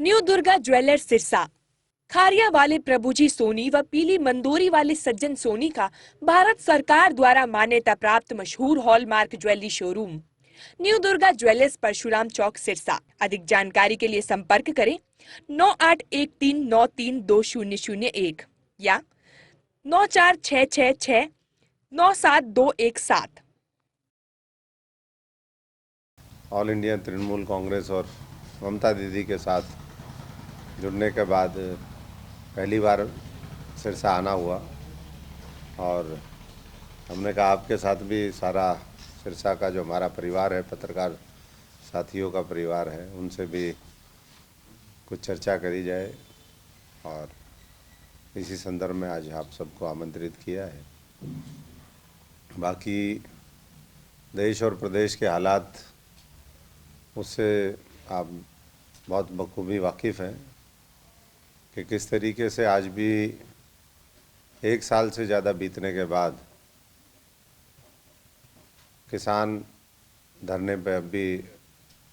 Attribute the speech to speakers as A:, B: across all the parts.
A: New Durga jewellers Sirsa. Khariya वाले प्रभुजी सोनी व पीली मंदोरी वाले सज्जन सोनी का भारत सरकार द्वारा मान्यता प्राप्त मशहूर hallmark jewellery showroom new Durga jewellers Parshuram चौक सिरसा। अधिक जानकारी के लिए संपर्क करें 9813932001 या 9466697217।
B: ऑल इंडिया तृणमूल कांग्रेस और ममता दीदी के साथ जुड़ने के बाद पहली बार सिरसा आना हुआ और हमने कहा आपके साथ भी सारा सिरसा का जो हमारा परिवार है, पत्रकार साथियों का परिवार है, उनसे भी कुछ चर्चा करी जाए और इसी संदर्भ में आज आप सबको आमंत्रित किया है। बाकी देश और प्रदेश के हालात उससे आप बहुत बखूबी वाकिफ़ हैं कि किस तरीके से आज भी एक साल से ज़्यादा बीतने के बाद किसान धरने पे अब भी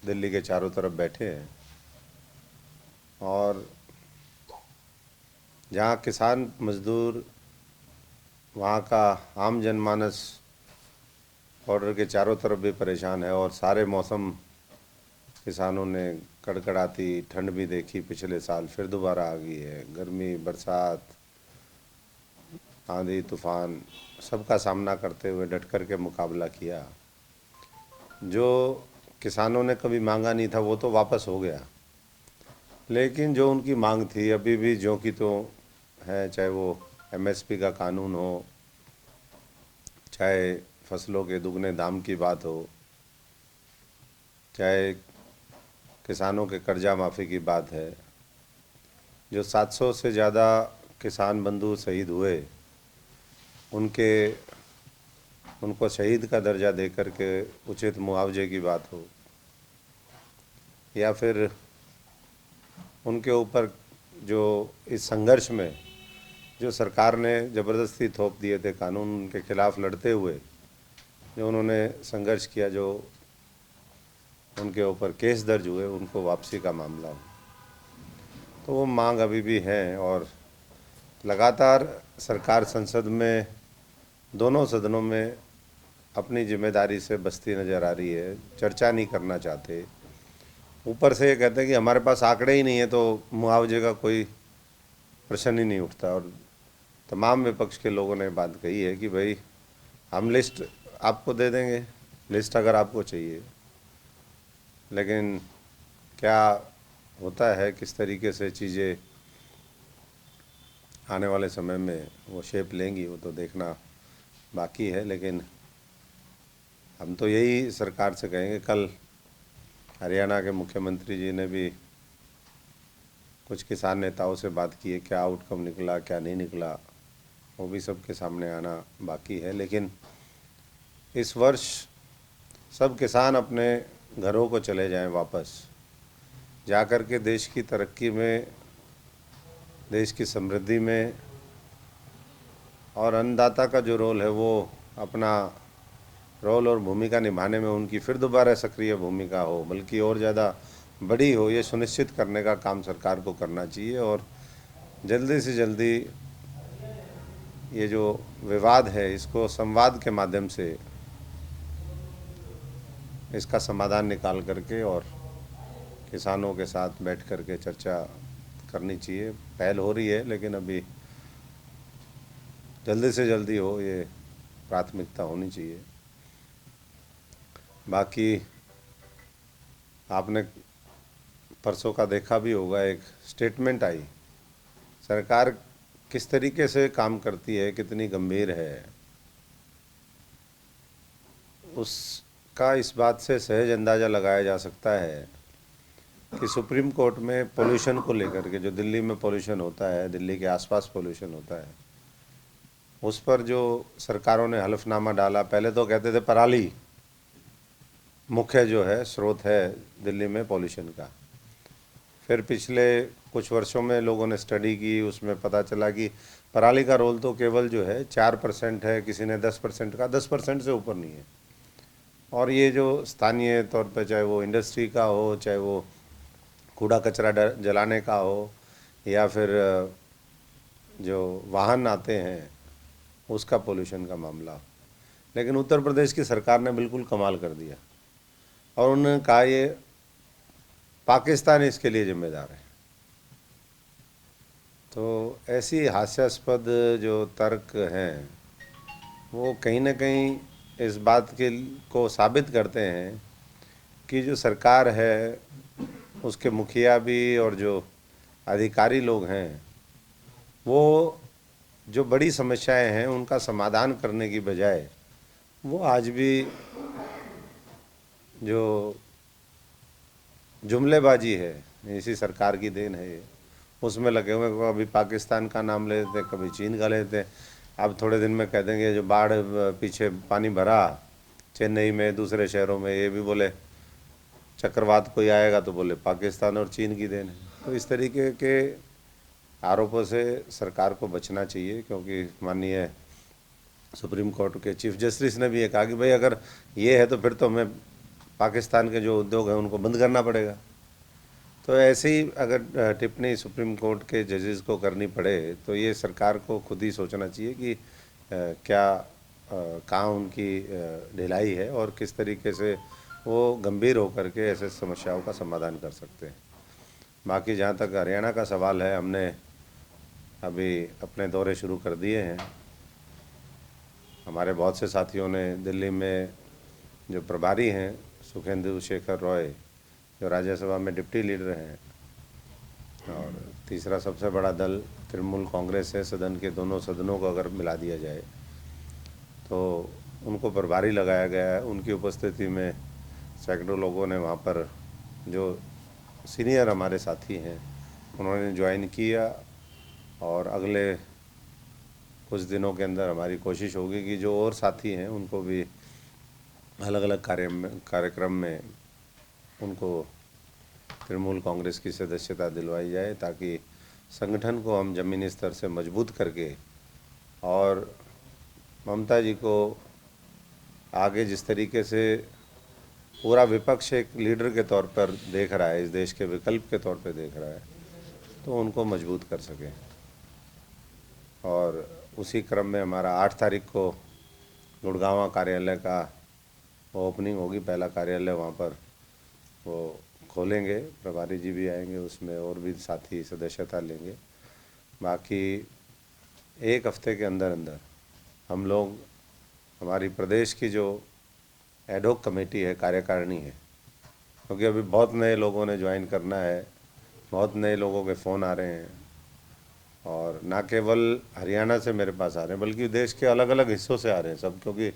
B: दिल्ली के चारों तरफ बैठे हैं और जहाँ किसान मजदूर, वहाँ का आम जनमानस बॉर्डर के चारों तरफ भी परेशान है और सारे मौसम किसानों ने कड़कड़ाती ठंड भी देखी पिछले साल, फिर दोबारा आ गई है। गर्मी, बरसात, आंधी तूफान सबका सामना करते हुए डट कर के मुकाबला किया। जो किसानों ने कभी मांगा नहीं था वो तो वापस हो गया, लेकिन जो उनकी मांग थी अभी भी ज्यों की तो है, चाहे वो एमएसपी का कानून हो, चाहे फसलों के दुगने दाम की बात हो, चाहे किसानों के कर्जा माफ़ी की बात है। जो 700 से ज़्यादा किसान बंधु शहीद हुए, उनको शहीद का दर्जा दे कर के उचित मुआवजे की बात हो, या फिर उनके ऊपर जो इस संघर्ष में जो सरकार ने ज़बरदस्ती थोप दिए थे कानून, उनके खिलाफ़ लड़ते हुए जो उन्होंने संघर्ष किया, जो उनके ऊपर केस दर्ज हुए, उनको वापसी का मामला हो, तो वो मांग अभी भी है। और लगातार सरकार संसद में दोनों सदनों में अपनी जिम्मेदारी से बस्ती नज़र आ रही है, चर्चा नहीं करना चाहते। ऊपर से ये कहते हैं कि हमारे पास आंकड़े ही नहीं है तो मुआवजे का कोई प्रश्न ही नहीं उठता। और तमाम विपक्ष के लोगों ने बात कही है कि भाई हम लिस्ट आपको दे देंगे, लिस्ट अगर आपको चाहिए, लेकिन क्या होता है, किस तरीके से चीज़ें आने वाले समय में वो शेप लेंगी, वो तो देखना बाकी है। लेकिन हम तो यही सरकार से कहेंगे, कल हरियाणा के मुख्यमंत्री जी ने भी कुछ किसान नेताओं से बात की है, क्या आउटकम निकला क्या नहीं निकला वो भी सबके सामने आना बाकी है। लेकिन इस वर्ष सब किसान अपने घरों को चले जाएं वापस, जा कर के देश की तरक्की में, देश की समृद्धि में और अन्नदाता का जो रोल है वो अपना रोल और भूमिका निभाने में उनकी फिर दोबारा सक्रिय भूमिका हो, बल्कि और ज़्यादा बड़ी हो, ये सुनिश्चित करने का काम सरकार को करना चाहिए। और जल्दी से जल्दी ये जो विवाद है इसको संवाद के माध्यम से इसका समाधान निकाल करके और किसानों के साथ बैठ कर के चर्चा करनी चाहिए। पहल हो रही है, लेकिन अभी जल्दी से जल्दी हो, ये प्राथमिकता होनी चाहिए। बाकी आपने परसों का देखा भी होगा, एक स्टेटमेंट आई, सरकार किस तरीके से काम करती है, कितनी गंभीर है, उसका इस बात से सहज अंदाज़ा लगाया जा सकता है कि सुप्रीम कोर्ट में पोल्यूशन को लेकर के, जो दिल्ली में पोल्यूशन होता है, दिल्ली के आसपास पोल्यूशन होता है, उस पर जो सरकारों ने हलफनामा डाला। पहले तो कहते थे पराली मुख्य जो है स्रोत है दिल्ली में पोल्यूशन का, फिर पिछले कुछ वर्षों में लोगों ने स्टडी की, उसमें पता चला कि पराली का रोल तो केवल जो है 4% है, किसी ने 10% का, 10% से ऊपर नहीं है। और ये जो स्थानीय तौर पर, चाहे वो इंडस्ट्री का हो, चाहे वो कूड़ा कचरा जलाने का हो या फिर जो वाहन आते हैं उसका पोल्यूशन का मामला हो। लेकिन उत्तर प्रदेश की सरकार ने बिल्कुल कमाल कर दिया और उन्होंने कहा ये पाकिस्तान इसके लिए जिम्मेदार है। तो ऐसी हास्यास्पद जो तर्क हैं वो कहीं ना कहीं इस बात के को साबित करते हैं कि जो सरकार है उसके मुखिया भी और जो अधिकारी लोग हैं वो जो बड़ी समस्याएं हैं उनका समाधान करने की बजाय वो आज भी जो जुमलेबाजी है, इसी सरकार की देन है ये, उसमें लगे हुए। कभी पाकिस्तान का नाम ले लेते, कभी चीन का ले लेते। अब थोड़े दिन में कह देंगे जो बाढ़ पीछे पानी भरा चेन्नई में, दूसरे शहरों में, ये भी बोले चक्रवात कोई आएगा तो बोले पाकिस्तान और चीन की देन है। तो इस तरीके के आरोपों से सरकार को बचना चाहिए, क्योंकि माननीय सुप्रीम कोर्ट के चीफ जस्टिस ने भी ये कहा कि भाई अगर ये है तो फिर तो हमें पाकिस्तान के जो उद्योग हैं उनको बंद करना पड़ेगा। तो ऐसे ही अगर टिप्पणी सुप्रीम कोर्ट के जजेस को करनी पड़े तो ये सरकार को खुद ही सोचना चाहिए कि क्या कहाँ उनकी ढिलाई है और किस तरीके से वो गंभीर होकर के ऐसे समस्याओं का समाधान कर सकते हैं। बाकी जहाँ तक हरियाणा का सवाल है, हमने अभी अपने दौरे शुरू कर दिए हैं। हमारे बहुत से साथियों ने दिल्ली में जो प्रभारी हैं सुखेंदु शेखर रॉय, जो राज्यसभा में डिप्टी लीडर हैं, और तीसरा सबसे बड़ा दल तृणमूल कांग्रेस है, सदन के दोनों सदनों को अगर मिला दिया जाए तो उनको प्रभारी लगाया गया है। उनकी उपस्थिति में सैकड़ों लोगों ने वहाँ पर, जो सीनियर हमारे साथी हैं, उन्होंने ज्वाइन किया। और अगले कुछ दिनों के अंदर हमारी कोशिश होगी कि जो और साथी हैं उनको भी अलग अलग कार्यक्रम में उनको तृणमूल कांग्रेस की सदस्यता दिलवाई जाए, ताकि संगठन को हम ज़मीनी स्तर से मजबूत करके, और ममता जी को आगे जिस तरीके से पूरा विपक्ष एक लीडर के तौर पर देख रहा है, इस देश के विकल्प के तौर पर देख रहा है, तो उनको मजबूत कर सकें। और उसी क्रम में हमारा 8 तारीख को गुड़गांव कार्यालय का ओपनिंग होगी, पहला कार्यालय वहाँ पर वो खोलेंगे। प्रभारी जी भी आएंगे, उसमें और भी साथी सदस्यता लेंगे। बाकी एक हफ्ते के अंदर अंदर हम लोग, हमारी प्रदेश की जो एडहॉक कमेटी है, कार्यकारिणी है, क्योंकि अभी बहुत नए लोगों ने ज्वाइन करना है, बहुत नए लोगों के फ़ोन आ रहे हैं, और ना केवल हरियाणा से मेरे पास आ रहे हैं बल्कि देश के अलग अलग हिस्सों से आ रहे हैं सब, क्योंकि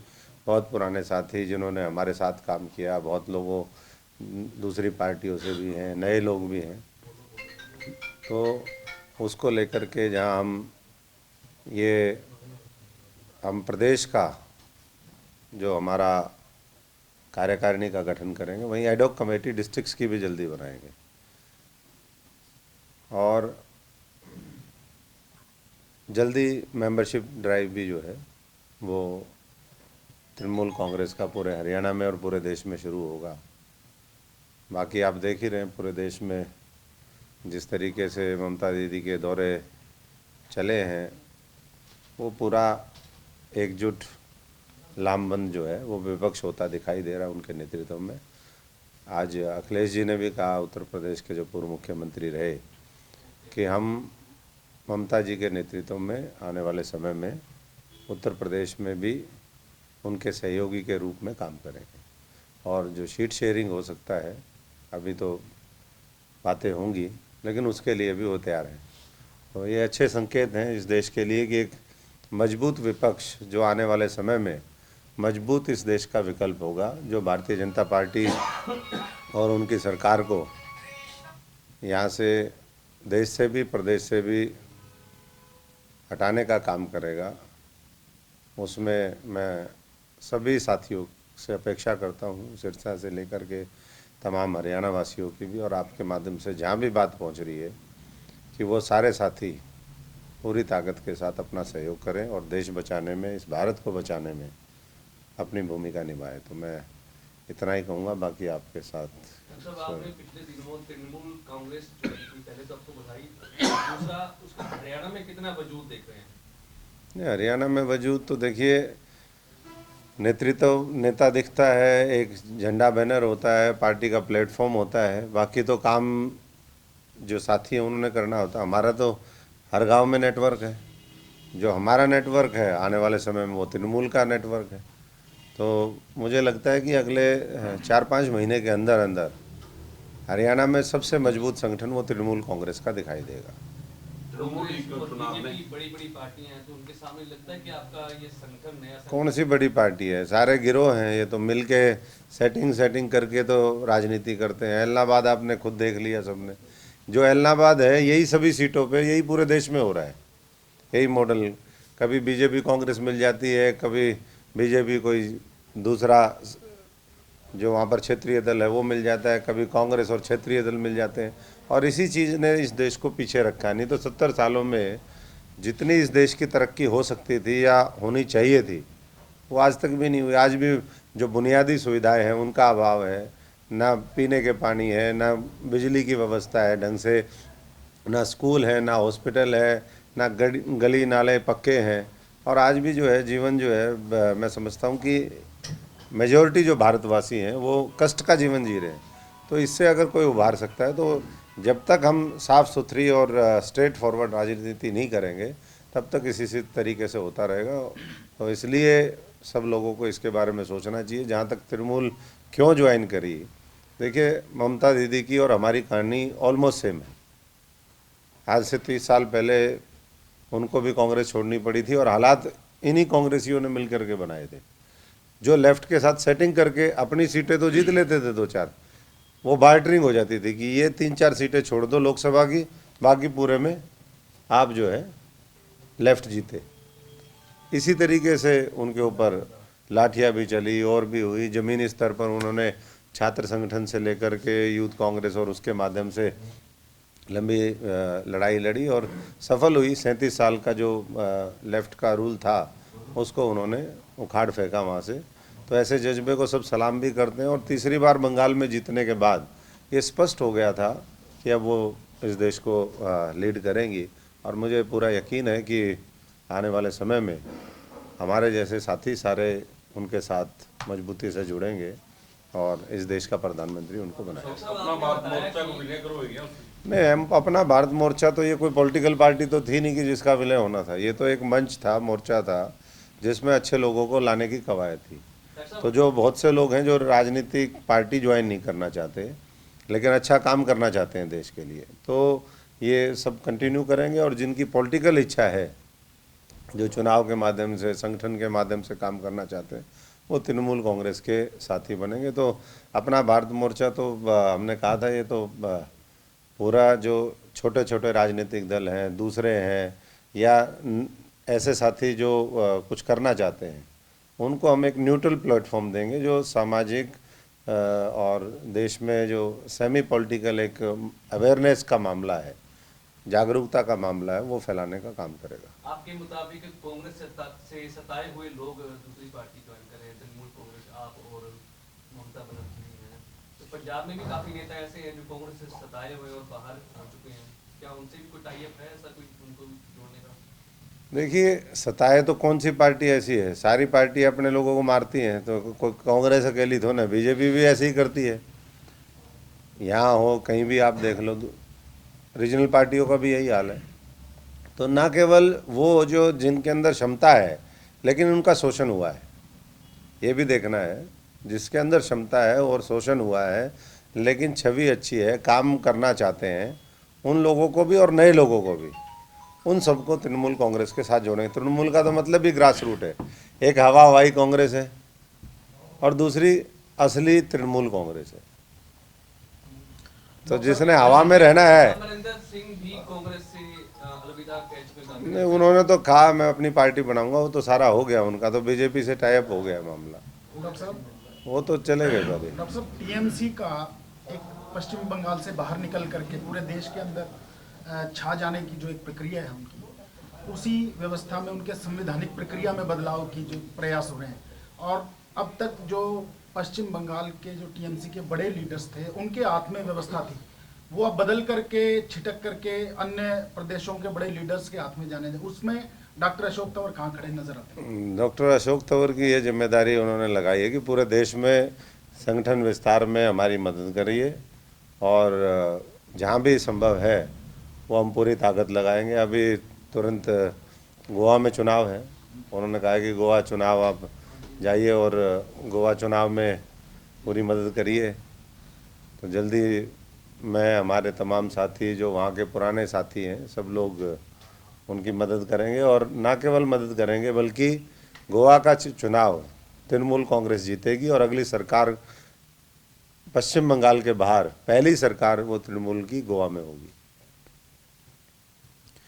B: बहुत पुराने साथी जिन्होंने हमारे साथ काम किया, बहुत लोगों दूसरी पार्टियों से भी हैं, नए लोग भी हैं। तो उसको लेकर के जहां हम प्रदेश का जो हमारा कार्यकारिणी का गठन करेंगे, वहीं एडहॉक कमेटी डिस्ट्रिक्ट्स की भी जल्दी बनाएंगे। और जल्दी मेंबरशिप ड्राइव भी जो है वो तृणमूल कांग्रेस का पूरे हरियाणा में और पूरे देश में शुरू होगा। बाकी आप देख ही रहे हैं पूरे देश में जिस तरीके से ममता दीदी के दौरे चले हैं, वो पूरा एकजुट लामबंद जो है वो विपक्ष होता दिखाई दे रहा है उनके नेतृत्व में। आज अखिलेश जी ने भी कहा, उत्तर प्रदेश के जो पूर्व मुख्यमंत्री रहे, कि हम ममता जी के नेतृत्व में आने वाले समय में उत्तर प्रदेश में भी उनके सहयोगी के रूप में काम करेंगे। और जो सीट शेयरिंग हो सकता है, अभी तो बातें होंगी, लेकिन उसके लिए भी वो तैयार हैं। तो ये अच्छे संकेत हैं इस देश के लिए कि एक मजबूत विपक्ष जो आने वाले समय में मजबूत इस देश का विकल्प होगा, जो भारतीय जनता पार्टी और उनकी सरकार को यहाँ से, देश से भी प्रदेश से भी हटाने का काम करेगा। उसमें मैं सभी साथियों से अपेक्षा करता हूँ, सिरसा से लेकर के तमाम हरियाणा वासियों की भी, और आपके माध्यम से जहाँ भी बात पहुँच रही है, कि वो सारे साथी पूरी ताकत के साथ अपना सहयोग करें और देश बचाने में, इस भारत को बचाने में अपनी भूमिका निभाएं। तो मैं इतना ही कहूँगा, बाकी आपके साथ।
C: सब आपने पिछले दिनों तृणमूल कांग्रेस जो थी, पहले तो आपको बधाई, दूसरा उसका हरियाणा में कितना वजूद देख रहे हैं?
B: नहीं, हरियाणा में वजूद तो देखिए, नेतृत्व नेता दिखता है, एक झंडा बैनर होता है, पार्टी का प्लेटफॉर्म होता है, बाकी तो काम जो साथी हैं उन्होंने करना होता है। हमारा तो हर गांव में नेटवर्क है, जो हमारा नेटवर्क है आने वाले समय में वो तृणमूल का नेटवर्क है। तो मुझे लगता है कि अगले 4-5 महीने के अंदर अंदर हरियाणा में सबसे मजबूत संगठन वो तृणमूल कांग्रेस का दिखाई देगा।
C: कांग्रेस और बीजेपी बड़ी बड़ी पार्टियां हैं, तो उनके सामने लगता है कि आपका ये संगठन नया
B: कौन सी बड़ी पार्टी है? सारे गिरोह हैं, ये तो मिल के सेटिंग करके तो राजनीति करते हैं। एलनाबाद आपने खुद देख लिया सबने, जो एलनाबाद है यही सभी सीटों पे, यही पूरे देश में हो रहा है, यही मॉडल। कभी बीजेपी कांग्रेस मिल जाती है, कभी बीजेपी कोई दूसरा जो वहाँ पर क्षेत्रीय दल है वो मिल जाता है, कभी कांग्रेस और क्षेत्रीय दल मिल जाते हैं, और इसी चीज़ ने इस देश को पीछे रखा है। नहीं तो 70 सालों में जितनी इस देश की तरक्की हो सकती थी या होनी चाहिए थी, वो आज तक भी नहीं हुई। आज भी जो बुनियादी सुविधाएं हैं उनका अभाव है, ना पीने के पानी है, ना बिजली की व्यवस्था है ढंग से, ना स्कूल है, ना हॉस्पिटल है, ना गली नाले पक्के हैं। और आज भी जो है जीवन जो है, मैं समझता हूँ कि मेजॉरिटी जो भारतवासी हैं वो कष्ट का जीवन जी रहे हैं। तो इससे अगर कोई उभार सकता है, तो जब तक हम साफ़ सुथरी और स्ट्रेट फॉरवर्ड राजनीति नहीं करेंगे तब तक इसी तरीके से होता रहेगा। तो इसलिए सब लोगों को इसके बारे में सोचना चाहिए। जहाँ तक तृणमूल क्यों ज्वाइन करी, देखिए ममता दीदी की और हमारी कहानी ऑलमोस्ट सेम है। आज से 30 साल पहले उनको भी कांग्रेस छोड़नी पड़ी थी, और हालात इन्हीं कांग्रेसियों ने मिल करके बनाए थे, जो लेफ्ट के साथ सेटिंग करके अपनी सीटें तो जीत लेते थे 2-4, वो बार्टरिंग हो जाती थी कि ये 3-4 सीटें छोड़ दो लोकसभा की, बाकी पूरे में आप जो है लेफ्ट जीते। इसी तरीके से उनके ऊपर लाठियाँ भी चली और भी हुई। ज़मीनी स्तर पर उन्होंने छात्र संगठन से लेकर के यूथ कांग्रेस और उसके माध्यम से लंबी लड़ाई लड़ी और सफल हुई। 37 साल का जो लेफ्ट का रूल था उसको उन्होंने उखाड़ फेंका वहाँ से। तो ऐसे जज्बे को सब सलाम भी करते हैं। और तीसरी बार बंगाल में जीतने के बाद ये स्पष्ट हो गया था कि अब वो इस देश को लीड करेंगी, और मुझे पूरा यकीन है कि आने वाले समय में हमारे जैसे साथी सारे उनके साथ मजबूती से जुड़ेंगे और इस देश का प्रधानमंत्री उनको बनाएंगे।
C: अपना भारत मोर्चा को विलय करोगे?
B: नहीं, हम अपना भारत मोर्चा तो ये कोई पॉलिटिकल पार्टी तो थी नहीं कि जिसका विलय होना था। ये तो एक मंच था, मोर्चा था, जिसमें अच्छे लोगों को लाने की कवायद थी। तो जो बहुत से लोग हैं जो राजनीतिक पार्टी ज्वाइन नहीं करना चाहते लेकिन अच्छा काम करना चाहते हैं देश के लिए, तो ये सब कंटिन्यू करेंगे। और जिनकी पॉलिटिकल इच्छा है, जो चुनाव के माध्यम से, संगठन के माध्यम से काम करना चाहते हैं, वो तृणमूल कांग्रेस के साथी बनेंगे। तो अपना भारत मोर्चा तो हमने कहा था, ये तो पूरा जो छोटे छोटे राजनीतिक दल हैं, दूसरे हैं, या ऐसे साथी जो कुछ करना चाहते हैं, उनको हम एक न्यूट्रल प्लेटफॉर्म देंगे, जो सामाजिक और देश में जो सेमी पॉलिटिकल एक अवेयरनेस का मामला है, जागरूकता का मामला है, वो फैलाने का काम करेगा।
C: आपके मुताबिक कांग्रेस से सताए हुए लोग दूसरी पार्टी ज्वाइन करें, तृणमूल कांग्रेस, आप और ममता बनर्जी हैं, तो पंजाब में भी काफी नेता ऐसे हैं जो कांग्रेस से सताए हुए और बाहर आ चुके हैं, क्या उनसे भी कोई टाई अप है, ऐसा कोई उनको जोड़ने का?
B: देखिए, सताए तो कौन सी पार्टी ऐसी है? सारी पार्टी अपने लोगों को मारती हैं, तो कोई कांग्रेस अकेली थो ना, बीजेपी भी ऐसे ही करती है। यहाँ हो कहीं भी आप देख लो, रीजनल पार्टियों का भी यही हाल है। तो ना केवल वो जो जिनके अंदर क्षमता है लेकिन उनका शोषण हुआ है, ये भी देखना है। जिसके अंदर क्षमता है और शोषण हुआ है लेकिन छवि अच्छी है, काम करना चाहते हैं, उन लोगों को भी और नए लोगों को भी, उन सबको तृणमूल कांग्रेस के साथ जोड़ेंगे। तृणमूल का तो मतलब ही ग्रास रूट है। एक हवा हवाई कांग्रेस है और दूसरी असली तृणमूल कांग्रेस है। तो जिसने हवा में रहना है,
C: अमरिंदर सिंह भी कांग्रेस से अलविदा कह चुके हैं।
B: नहीं, उन्होंने तो कहा मैं अपनी पार्टी बनाऊंगा, वो तो सारा हो गया उनका, तो बीजेपी से टाई अप हो गया मामला,
D: डॉक्टर साहब,
B: वो तो चले गए कभी।
D: डॉक्टर साहब, टीएमसी का एक पश्चिम बंगाल से बाहर निकल करके पूरे देश के अंदर छा जाने की जो एक प्रक्रिया है उनकी, उसी व्यवस्था में उनके संवैधानिक प्रक्रिया में बदलाव की जो प्रयास हो रहे हैं, और अब तक जो पश्चिम बंगाल के जो टीएमसी के बड़े लीडर्स थे उनके हाथ में व्यवस्था थी, वो अब बदल करके छिटक करके अन्य प्रदेशों के बड़े लीडर्स के हाथ में जाने दे, उसमें डॉक्टर अशोक तंवर कहाँ खड़े नजर आते हैं?
B: डॉक्टर अशोक तंवर की ये जिम्मेदारी उन्होंने लगाई है कि पूरे देश में संगठन विस्तार में हमारी मदद करिए और जहाँ भी संभव है वो हम पूरी ताकत लगाएंगे। अभी तुरंत गोवा में चुनाव है, उन्होंने कहा कि गोवा चुनाव आप जाइए और गोवा चुनाव में पूरी मदद करिए। तो जल्दी मैं, हमारे तमाम साथी जो वहाँ के पुराने साथी हैं, सब लोग उनकी मदद करेंगे और ना केवल मदद करेंगे बल्कि गोवा का चुनाव तृणमूल कांग्रेस जीतेगी और अगली सरकार पश्चिम बंगाल के बाहर पहली सरकार वो तृणमूल की गोवा में होगी।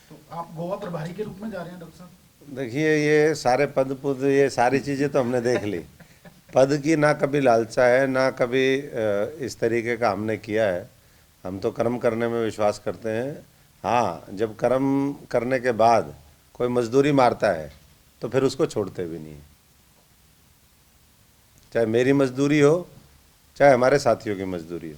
D: तो आप गोवा प्रभारी के रूप में जा रहे हैं डॉक्टर साहब?
B: देखिए, ये सारे पद ये सारी चीज़ें तो हमने देख ली। पद की ना कभी लालसा है, ना कभी इस तरीके का हमने किया है। हम तो कर्म करने में विश्वास करते हैं। हाँ, जब कर्म करने के बाद कोई मजदूरी मारता है तो फिर उसको छोड़ते भी नहीं, चाहे मेरी मजदूरी हो चाहे हमारे साथियों की मजदूरी हो।